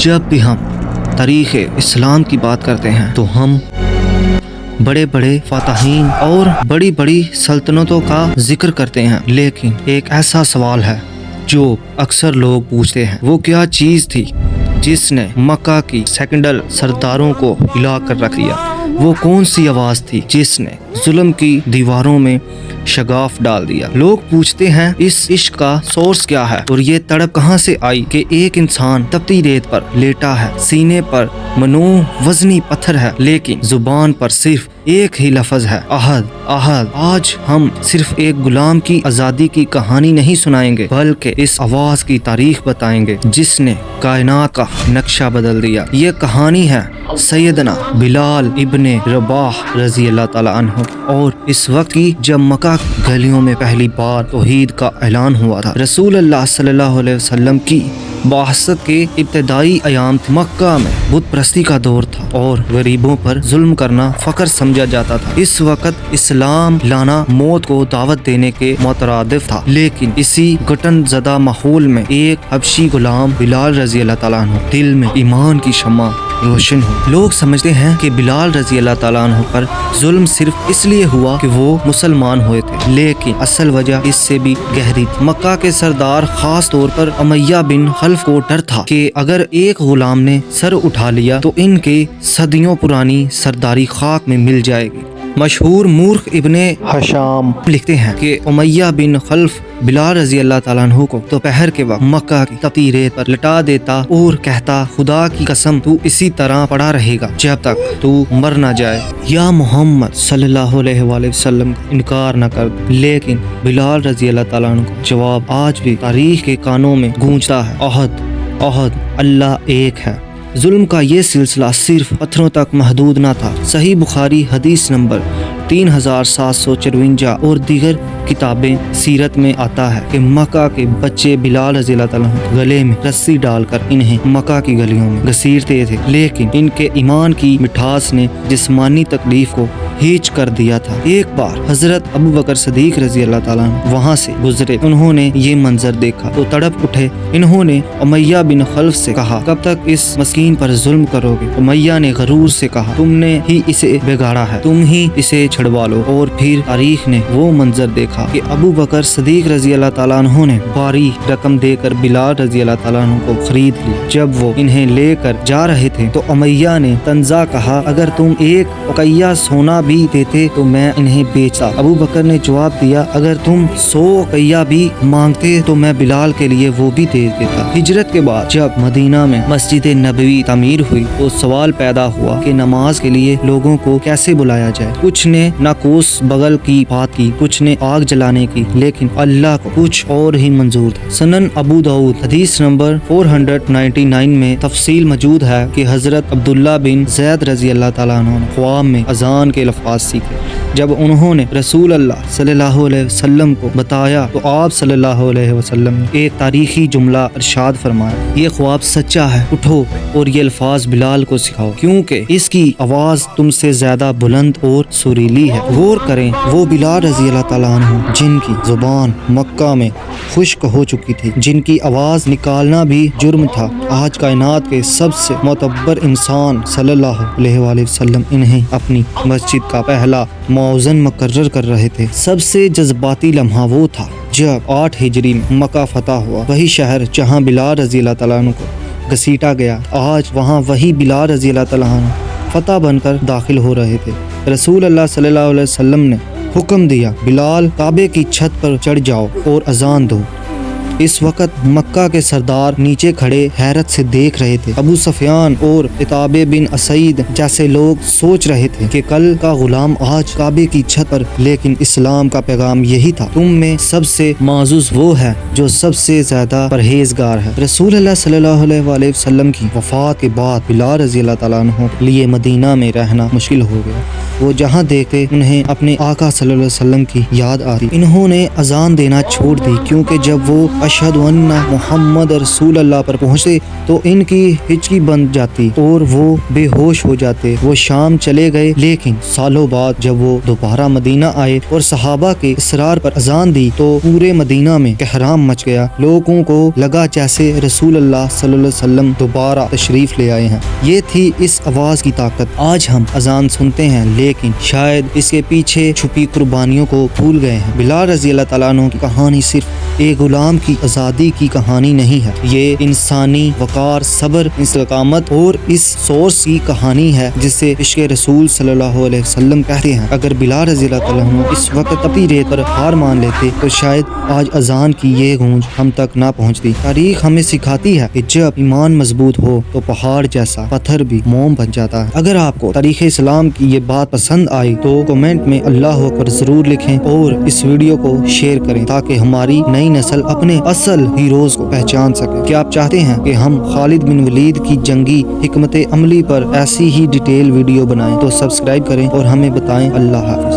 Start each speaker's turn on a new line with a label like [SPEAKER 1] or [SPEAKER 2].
[SPEAKER 1] جب بھی ہم تاریخ اسلام کی بات کرتے ہیں تو ہم بڑے بڑے فاتحین اور بڑی بڑی سلطنتوں کا ذکر کرتے ہیں، لیکن ایک ایسا سوال ہے جو اکثر لوگ پوچھتے ہیں، وہ کیا چیز تھی جس نے مکہ کی سیکنڈل سرداروں کو ہلا کر رکھ دیا؟ وہ کون سی آواز تھی جس نے ظلم کی دیواروں میں شگاف ڈال دیا؟ لوگ پوچھتے ہیں اس عشق کا سورس کیا ہے، اور یہ تڑپ کہاں سے آئی کہ ایک انسان تپتی ریت پر لیٹا ہے، سینے پر منوع وزنی پتھر ہے، لیکن زبان پر صرف ایک ہی لفظ ہے، احد احد۔ آج ہم صرف ایک غلام کی آزادی کی کہانی نہیں سنائیں گے، بلکہ اس آواز کی تاریخ بتائیں گے جس نے کائنات کا نقشہ بدل دیا۔ یہ کہانی ہے سیدنا بلال ابن رباح رضی اللہ تعالیٰ عنہ، اور اس وقت کی جب مکہ گلیوں میں پہلی بار توحید کا اعلان ہوا تھا۔ رسول اللہ صلی اللہ علیہ وسلم کی بعثت کے ابتدائی ایام تھے۔ مکہ میں بت پرستی کا دور تھا اور غریبوں پر ظلم کرنا فخر سمجھا جاتا تھا۔ اس وقت اسلام لانا موت کو دعوت دینے کے مترادف تھا، لیکن اسی گھٹن زدہ ماحول میں ایک حبشی غلام بلال رضی اللہ تعالیٰ عنہ دل میں ایمان کی شمع روشن ہو۔ لوگ سمجھتے ہیں کہ بلال رضی اللہ تعالیٰ عنہ پر ظلم صرف اس لیے ہوا کہ وہ مسلمان ہوئے تھے، لیکن اصل وجہ اس سے بھی گہری تھی۔ مکہ کے سردار خاص طور پر امیہ بن خلف کو ڈر تھا کہ اگر ایک غلام نے سر اٹھا لیا تو ان کی صدیوں پرانی سرداری خاک میں مل جائے گی۔ مشہور مورخ ابن ہشام لکھتے ہیں کہ امیہ بن خلف بلال رضی اللہ تعالیٰ عنہ کو دوپہر کے وقت مکہ کی تپتی ریت پر لٹا دیتا اور کہتا، خدا کی قسم تو اسی طرح پڑا رہے گا جب تک تو مر نہ جائے، یا محمد صلی اللہ علیہ وآلہ وسلم کا انکار نہ کر دے۔ لیکن بلال رضی اللہ تعالیٰ عنہ کا جواب آج بھی تاریخ کے کانوں میں گونجتا ہے، احد احد، اللہ ایک ہے۔ ظلم کا یہ سلسلہ صرف پتھروں تک محدود نہ تھا۔ صحیح بخاری حدیث نمبر 3754 اور دیگر کتابیں سیرت میں آتا ہے کہ مکہ کے بچے بلال رضی اللہ تعالیٰ عنہ گلے میں رسی ڈال کر انہیں مکہ کی گلیوں میں گھسیٹتے تھے، لیکن ان کے ایمان کی مٹھاس نے جسمانی تکلیف کو ہیچ کر دیا تھا۔ ایک بار حضرت ابو بکر صدیق رضی اللہ تعالیٰ عنہ وہاں سے گزرے، انہوں نے یہ منظر دیکھا تو تڑپ اٹھے۔ انہوں نے امیہ بن خلف سے کہا، کب تک اس مسکین پر ظلم کرو گے؟ امیہ نے غرور سے کہا، تم نے ہی اسے بگاڑا ہے، تم ہی اسے چھڑوا لو۔ اور پھر تاریخ نے وہ منظر دیکھا کہ ابو بکر صدیق رضی اللہ تعالیٰ عنہ نے بھاری رقم دے کر بلال رضی اللہ تعالیٰ عنہ کو خرید لی۔ جب وہ انہیں لے کر جا رہے تھے تو امیہ نے طنزا کہا، اگر تم ایک اقیہ سونا بھی دیتے تو میں انہیں بیچتا۔ ابو بکر نے جواب دیا، اگر تم 100 اقیہ بھی مانگتے تو میں بلال کے لیے وہ بھی دے دیتا۔ ہجرت کے بعد جب مدینہ میں مسجد نبوی تعمیر ہوئی تو سوال پیدا ہوا کہ نماز کے لیے لوگوں کو کیسے بلایا جائے۔ کچھ نے ناقوس بغل کی بات کی، کچھ نے آگ جلانے کی، لیکن اللہ کو کچھ اور ہی منظور تھا۔ سنن ابو داؤد حدیث نمبر 499 میں تفصیل موجود ہے کہ حضرت عبداللہ بن زید رضی اللہ تعالیٰ عنہ نے خواب میں اذان کے الفاظ سیکھے۔ جب انہوں نے رسول اللہ صلی اللہ علیہ وسلم کو بتایا تو آپ صلی اللہ علیہ وسلم نے ایک تاریخی جملہ ارشاد فرمایا، یہ خواب سچا ہے، اٹھو اور یہ الفاظ بلال کو سکھاؤ، کیونکہ اس کی آواز تم سے زیادہ بلند اور سریلی ہے۔ غور کریں، وہ بلال رضی اللہ تعالیٰ عنہ جن کی زبان مکہ میں خشک ہو چکی تھی، جن کی آواز نکالنا بھی جرم تھا، آج کائنات کے سب سے معتبر انسان صلی اللہ علیہ وآلہ وسلم انہیں اپنی مسجد کا پہلا موزن مقرر کر رہے تھے۔ سب سے جذباتی لمحہ وہ تھا جب 8 ہجری میں مکہ فتح ہوا۔ وہی شہر جہاں بلال رضی اللہ تعالیٰ عنہ کو گھسیٹا گیا، آج وہاں وہی بلال رضی اللہ تعالیٰ عنہ فتح بن کر داخل ہو رہے تھے۔ رسول اللہ صلی اللہ علیہ وسلم نے حکم دیا، بلال کعبے کی چھت پر چڑھ جاؤ اور اذان دو۔ اس وقت مکہ کے سردار نیچے کھڑے حیرت سے دیکھ رہے تھے۔ ابو سفیان اور عتاب بن اسید جیسے لوگ سوچ رہے تھے کہ کل کا غلام آج کعبے کی چھت پر، لیکن اسلام کا پیغام یہی تھا، تم میں سب سے معزز وہ ہے جو سب سے زیادہ پرہیزگار ہے۔ رسول اللہ صلی اللہ علیہ وآلہ وسلم کی وفات کے بعد بلال رضی اللہ تعالیٰ عنہ کے لیے مدینہ میں رہنا مشکل ہو گیا۔ وہ جہاں دیکھتے انہیں اپنے آقا صلی اللہ علیہ وسلم کی یاد آتی۔ انہوں نے اذان دینا چھوڑ دی کیونکہ جب وہ اشہد ان محمد رسول اللہ پر پہنچتے تو ان کی ہچکی بن جاتی اور وہ بے ہوش ہو جاتے۔ وہ شام چلے گئے، لیکن سالوں بعد جب وہ دوبارہ مدینہ آئے اور صحابہ کے اصرار پر اذان دی تو پورے مدینہ میں کہرام مچ گیا۔ لوگوں کو لگا جیسے رسول اللہ صلی اللہ علیہ وسلم دوبارہ تشریف لے آئے ہیں۔ یہ تھی اس آواز کی طاقت۔ آج ہم اذان سنتے ہیں لیکن شاید اس کے پیچھے چھپی قربانیوں کو بھول گئے ہیں۔ بلال رضی اللہ تعالیٰ عنہ کی کہانی صرف ایک غلام کی آزادی کی کہانی نہیں ہے، یہ انسانی وقار، صبر، استقامت اور اس سورس کی کہانی ہے جسے عشق رسول صلی اللہ علیہ وسلم کہتے ہیں۔ اگر بلال رضی اللہ تعالیٰ عنہ اس وقت تپتی ریت پر ہار مان لیتے تو شاید آج اذان کی یہ گونج ہم تک نہ پہنچتی۔ تاریخ ہمیں سکھاتی ہے کہ جب ایمان مضبوط ہو تو پہاڑ جیسا پتھر بھی موم بن جاتا ہے۔ اگر آپ کو تاریخ اسلام کی یہ بات پسند آئی تو کمنٹ میں اللہ اکبر ضرور لکھیں اور اس ویڈیو کو شیئر کریں تاکہ ہماری نئی نسل اپنے اصل ہیروز کو پہچان سکے۔ کیا آپ چاہتے ہیں کہ ہم خالد بن ولید کی جنگی حکمت عملی پر ایسی ہی ڈیٹیل ویڈیو بنائیں تو سبسکرائب کریں اور ہمیں بتائیں۔ اللہ حافظ۔